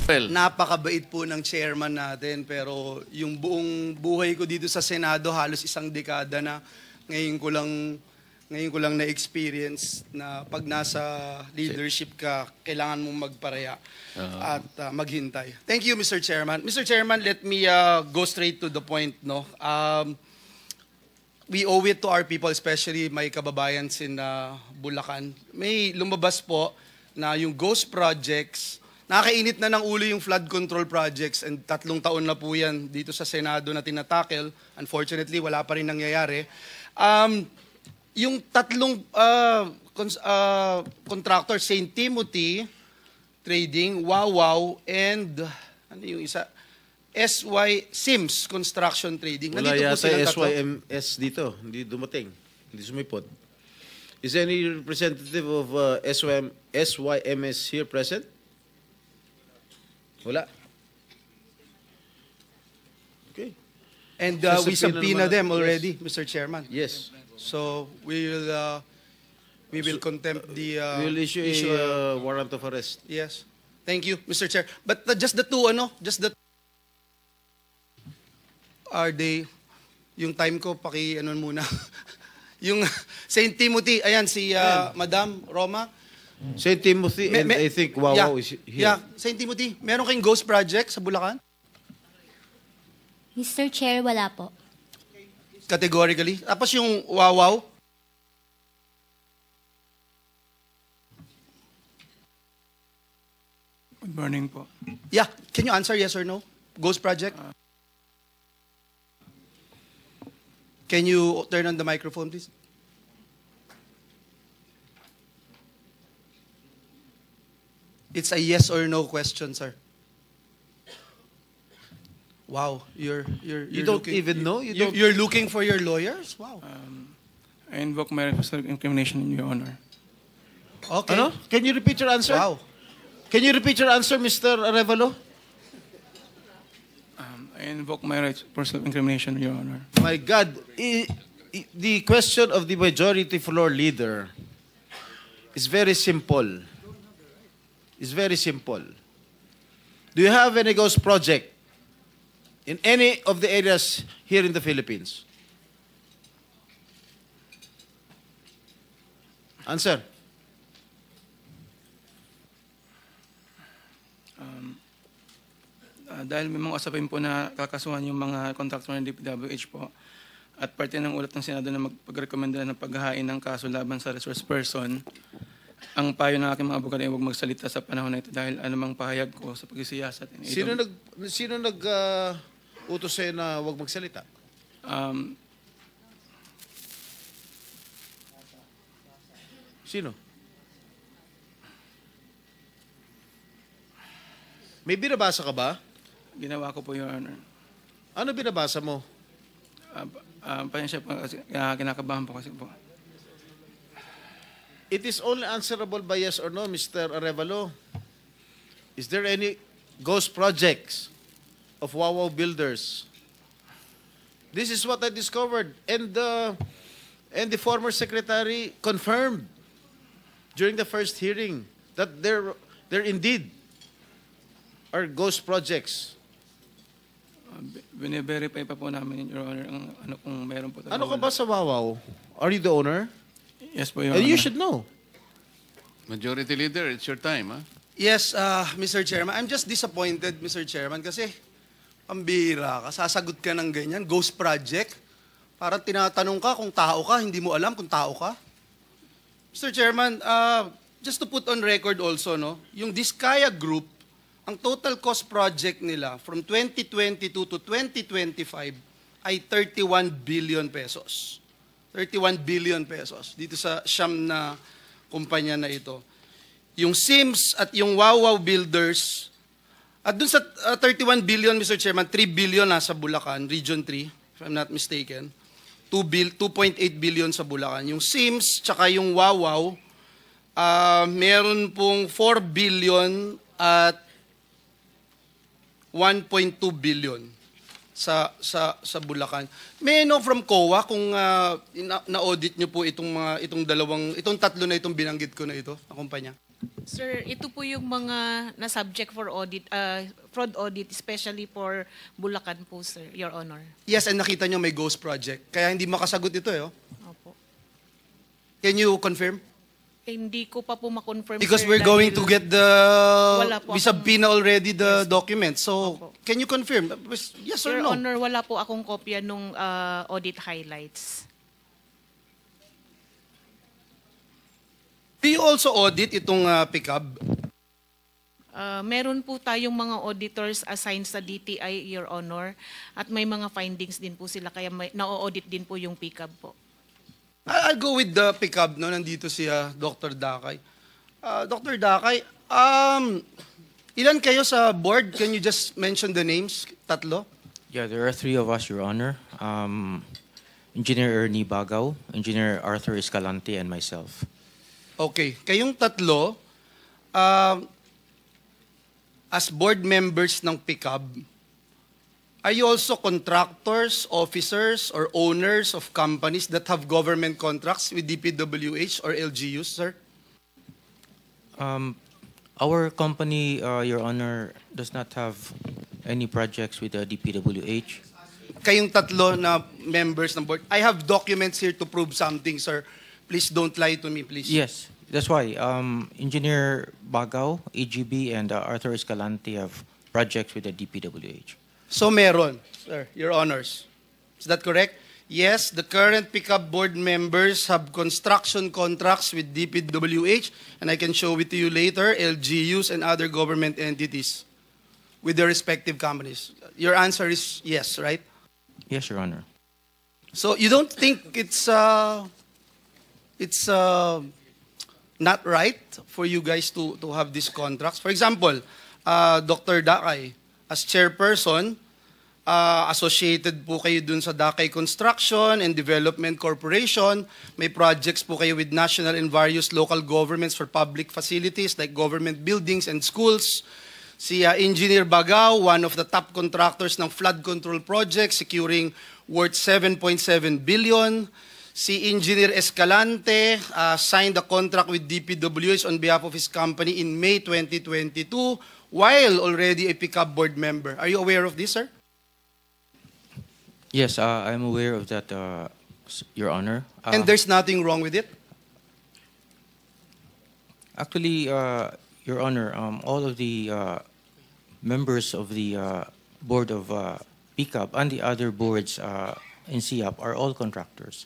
Well, Napakabait po ng chairman natin, pero yung buong buhay ko dito sa Senado, halos isang dekada na, ngayon ko lang na-experience na pag nasa leadership ka, kailangan mong magparaya at maghintay. Thank you, Mr. Chairman. Mr. Chairman, let me go straight to the point. No? We owe it to our people, especially my kababayan in Bulacan. May lumabas po na yung ghost projects, nakakainit na ng ulo yung flood control projects, and 3 taon na po yan dito sa Senado na tinatakel. Unfortunately, wala pa rin nangyayari. Yung 3 contractor, St. Timothy Trading, Wawaw, and ano yung isa? Sims Construction Trading. Wala Nandito po yata silang 3. SYMS dito. Hindi dumating. Hindi sumipot. Is any representative of SYMS here present? Wala. Okay. And So, we subpoena naman- them already, Yes. Mr. Chairman. Yes. So we will contempt the We will issue a warrant of arrest. Yes. Thank you, Mr. Chair. But just the two, are they, yung time ko, muna. Yung St. Timothy, ayan, si Madam Roma. St. Timothy and I think Wawaw is here. Yeah, St. Timothy, meron kayong ghost project sa Bulacan? Mr. Chair, wala po. Categorically. Tapos yung Wawaw? Good morning po. Yeah, can you answer yes or no? Ghost project? Can you turn on the microphone, please? It's a yes or no question, sir. Wow, you're You don't looking, even know? You're looking for your lawyers? Wow. I invoke my right for self-incrimination, Your Honor. Okay. Ano? Can you repeat your answer? Wow. Can you repeat your answer, Mr. Arevalo? I invoke my right for self-incrimination, Your Honor. My God, the question of the majority floor leader is very simple. It's very simple. Do you have any ghost project in any of the areas here in the Philippines? Answer. Dahil may mga usapin po na kakasuhan yung mga contractor ng DPWH po at parte ng ulat ng Senado na magpagrekomenda ng paghahain ng kaso laban sa resource person, ang payo ng aking mga abogado ay huwag magsalita sa panahon na ito dahil anumang pahayag ko sa pagsisiyasat. Sino utos sa'yo na huwag magsalita? Sino? May binabasa ka ba? Ginawa ko po, Your Honor. Ano binabasa mo? Pasensya po kasi kinakabahan po kasi po. It is only answerable by yes or no, Mr. Arevalo. Is there any ghost projects of Wawaw Builders? This is what I discovered, and the former secretary confirmed during the first hearing that there indeed are ghost projects. Bine-verify pa po namin, Your Honor, ano kung meron po. Ano ka ba sa Wawaw? Are you the owner? Yes po, Your And Honor. you should know. Majority Leader, it's your time, ha? Yes, Mr. Chairman. I'm just disappointed, Mr. Chairman, kasi pambira ka, sasagot ka ng ganyan, ghost project. Parang tinatanong ka kung tao ka, hindi mo alam kung tao ka. Mr. Chairman, just to put on record also, no, yung Diskaya Group, ang total cost project nila from 2022 to 2025 ay 31 billion pesos. 31 billion pesos dito sa siyam na kumpanya na ito. Yung Sims at yung Wawaw Builders, at dun sa 31 billion, Mr. Chairman, 3 billion nasa Bulacan, Region 3, if I'm not mistaken. 2.8 billion sa Bulacan. Yung Sims, tsaka yung Wawaw, meron pong 4 billion at 1.2 billion sa Bulacan. May I know from COA kung na-audit niyo po itong tatlo na itong binanggit ko na ito, na kumpanya? Sir, ito po yung mga na-subject for audit, fraud audit, especially for Bulacan po, sir, Your Honor. Yes, and nakita nyo may ghost project. Kaya hindi makasagot ito eh. Oh. Opo. Can you confirm? Hindi ko pa po ma-confirm, Because sir, we're going dahil to get the... Wala po We akong- subpoena already the Yes. document. So, Opo. can you confirm? Yes or Your no? Honor, wala po akong kopya nung audit highlights. Do you also audit itong pickup? Meron po tayong mga auditors assigned sa DTI, Your Honor, at may mga findings din po sila, kaya na-audit din po yung pickup po. I'll go with the pickup, no? Nandito si Dr. Dakay. Dr. Dakay, ilan kayo sa board? Can you just mention the names? Tatlo? Yeah, there are 3 of us, Your Honor. Engineer Ernie Bagaw, Engineer Arthur Escalante, and myself. Okay. Kayong tatlo, as board members ng pickup, are you also contractors, officers, or owners of companies that have government contracts with DPWH or LGUs, sir? Our company, Your Honor, does not have any projects with the DPWH. Kayong tatlo na members ng board. I have documents here to prove something, sir. Please don't lie to me, please. Yes, that's why Engineer Bagaw, AGB, and Arthur Escalante have projects with the DPWH. So meron, sir, Your Honors. Is that correct? Yes, the current pickup board members have construction contracts with DPWH, and I can show it to you later, LGUs and other government entities with their respective companies. Your answer is yes, right? Yes, Your Honor. So you don't think it's not right for you guys to have these contracts? For example, Dr. Dakay, as chairperson, associated po kayo dun sa Dakay Construction and Development Corporation. May projects po kayo with national and various local governments for public facilities like government buildings and schools. Si Engineer Bagaw, one of the top contractors ng flood control project, securing worth 7.7 billion. Si Engineer Escalante signed a contract with DPWH on behalf of his company in May 2022 while already a pickup board member. Are you aware of this, sir? Yes, I'm aware of that, Your Honor. And there's nothing wrong with it? Actually, Your Honor, all of the members of the board of PICAP and the other boards in CIAP are all contractors.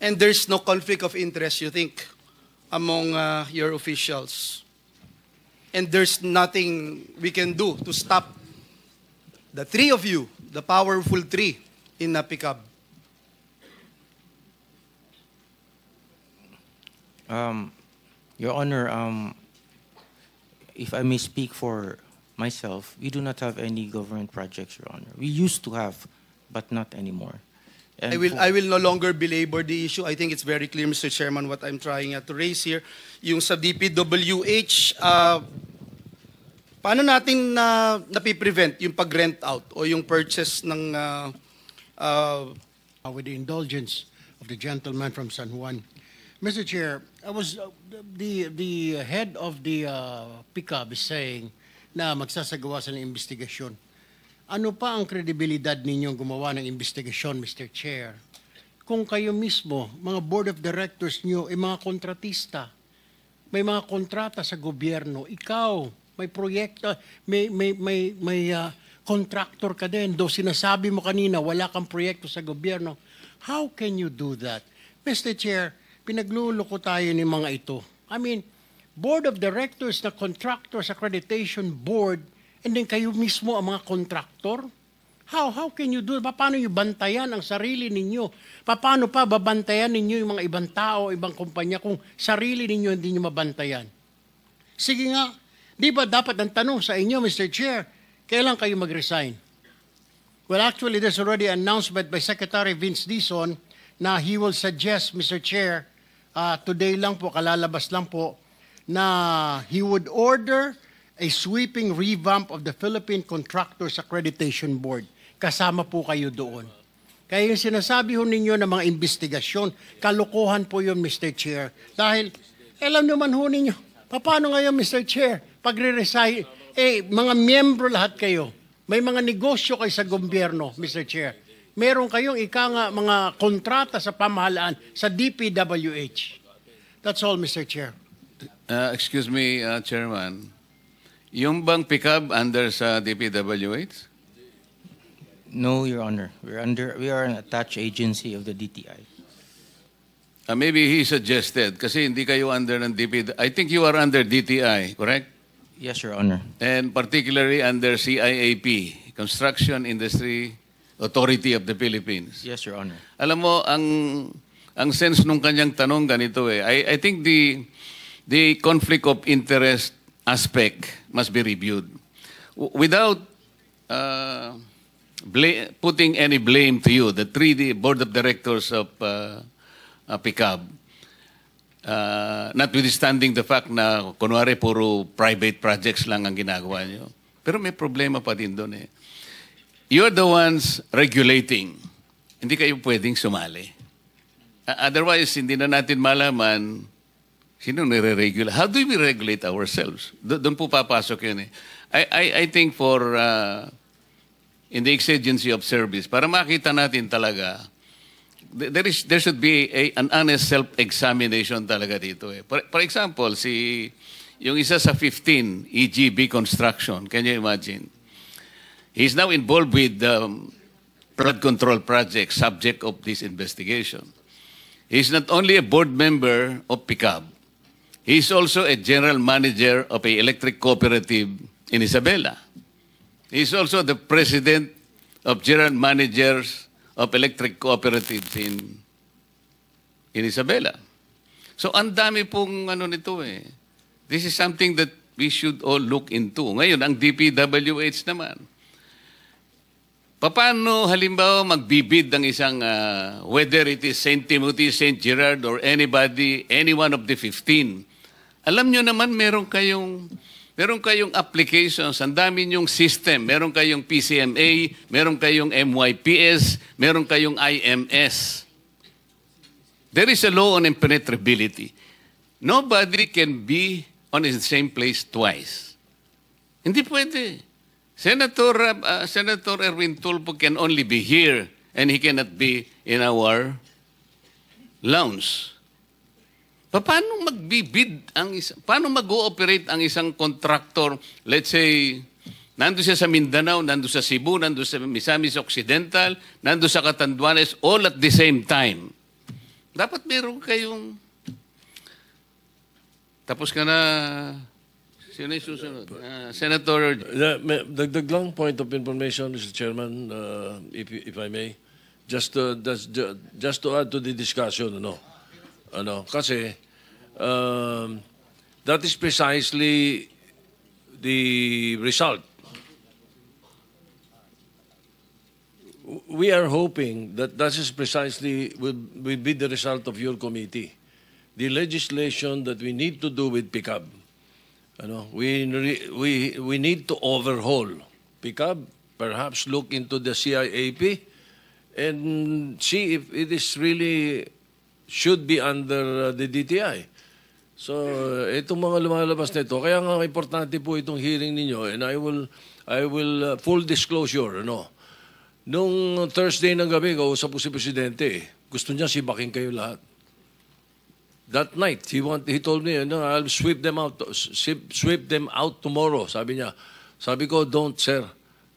And there's no conflict of interest, you think, among your officials? And there's nothing we can do to stop the 3 of you, the powerful 3 in PICAP? Your Honor, if I may speak for myself, we do not have any government projects, Your Honor. We used to have, but not anymore. And I will no longer belabor the issue. I think it's very clear, Mr. Chairman, what I'm trying to raise here. Yung sa DPWH, paano natin napiprevent yung pag-rent out o yung purchase ng... with the indulgence of the gentleman from San Juan. Mr. Chair, I was the head of the PICAB is saying na magsasagawa sa ng investigasyon. Ano pa ang kredibilidad ninyong gumawa ng investigasyon, Mr. Chair? Kung kayo mismo, mga board of directors nyo, mga kontratista, may mga kontrata sa gobyerno, ikaw, may proyekto, may contractor ka din, do sinasabi mo kanina, wala kang proyekto sa gobyerno. How can you do that? Mr. Chair, pinagluloko tayo ni mga ito. I mean, board of directors na contractors accreditation board, and then kayo mismo ang mga contractor? How can you do it? Paano nyo bantayan ang sarili ninyo? Paano pa babantayan ninyo yung mga ibang tao, ibang kumpanya kung sarili ninyo hindi nyo mabantayan? Sige nga, di ba dapat ang tanong sa inyo, Mr. Chair, kailan kayo mag-resign? Well, actually, there's already an announcement by Secretary Vince Dizon na he will suggest, Mr. Chair, today lang po, kalalabas lang po, na he would order a sweeping revamp of the Philippine Contractors Accreditation Board. Kasama po kayo doon. Kaya yung sinasabi ho ninyo ng mga investigasyon, kalokohan po yun, Mr. Chair. Dahil, alam naman ho ninyo, Paano ngayon, Mr. Chair, pagre-resign, mga miyembro lahat kayo, may mga negosyo kayo sa gobyerno, Mr. Chair. Meron kayong mga kontrata sa pamahalaan sa DPWH. That's all, Mr. Chair. Excuse me, Chairman. Yung bang pickup under sa DPWH? No, Your Honor. We are an attached agency of the DTI. Maybe he suggested, kasi hindi kayo under ng DPWH. I think you are under DTI, correct? Yes, Your Honor. And particularly under CIAP, Construction Industry Authority of the Philippines. Yes, Your Honor. Alam mo, ang sense nung kanyang tanong ganito eh. I think the conflict of interest aspect must be reviewed. Without putting any blame to you, the 3D Board of Directors of PICAB, notwithstanding the fact na kunwari puro private projects lang ang ginagawa nyo. Pero may problema pa din doon eh. You're the ones regulating. Hindi kayo pwedeng sumali. Otherwise, hindi na natin malaman sino nire-regulate. How do we regulate ourselves? Doon po papasok yun eh. I think for in the exigency of service, para makita natin talaga, there should be an honest self-examination talaga dito eh. For example, yung isa sa 15, EGB Construction, can you imagine? He's now involved with flood control project, subject of this investigation. He's not only a board member of PICAB, he's also a general manager of an electric cooperative in Isabela. He's also the president of general managers of electric cooperatives in Isabela. So ang dami pong ano nito eh. This is something that we should all look into. Ngayon, ang DPWH naman. Paano halimbawa magbibid ng isang, whether it is St. Timothy, St. Gerard, or anybody, any one of the 15. Alam nyo naman, meron kayong applications, ang dami nyong system. Meron kayong PCMA, meron kayong MYPS, meron kayong IMS. There is a law on impenetrability. Nobody can be on the same place twice. Hindi pwede. Senator Erwin Tulfo can only be here and he cannot be in our lounge. Paano magbibid paano mag-ooperate ang isang contractor, let's say, nando siya sa Mindanao, nando sa Cebu, nando sa Misamis Occidental, nando sa Catanduanes, all at the same time. Dapat meron kayong... Tapos ka na... Sino yung susunod? Senator... Dagdag lang point of information, Mr. Chairman, if I may. Just to add to the discussion, kasi that is precisely the result. We are hoping that is precisely will be the result of your committee. The legislation that we need to do with PICAB. We need to overhaul PICAB, perhaps look into the CIAP, and see if it is really should be under the DTI. So, itong mga lumalabas nito, kaya nga importante po itong hearing ninyo, and I will full disclosure, Nung Thursday ng gabi, kausap po si Presidente, gusto niya sibakin kayo lahat. That night, he told me, I'll sweep them out tomorrow, sabi niya. Sabi ko, don't, sir.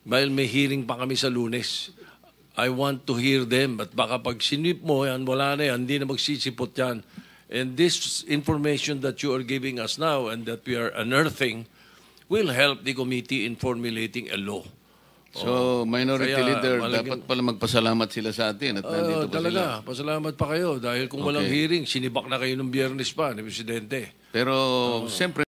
Dahil may hearing pa kami sa Lunes. I want to hear them. But baka pag sinip mo yan, wala na yan, hindi na magsisipot yan. And this information that you are giving us now and that we are unearthing will help the committee in formulating a law. So, Minority Leader, dapat pala magpasalamat sila sa atin at nandito pa talaga, sila. pasalamat pa kayo dahil kung walang hearing, sinibak na kayo ng Biyernes pa ni Presidente. Pero, siyempre,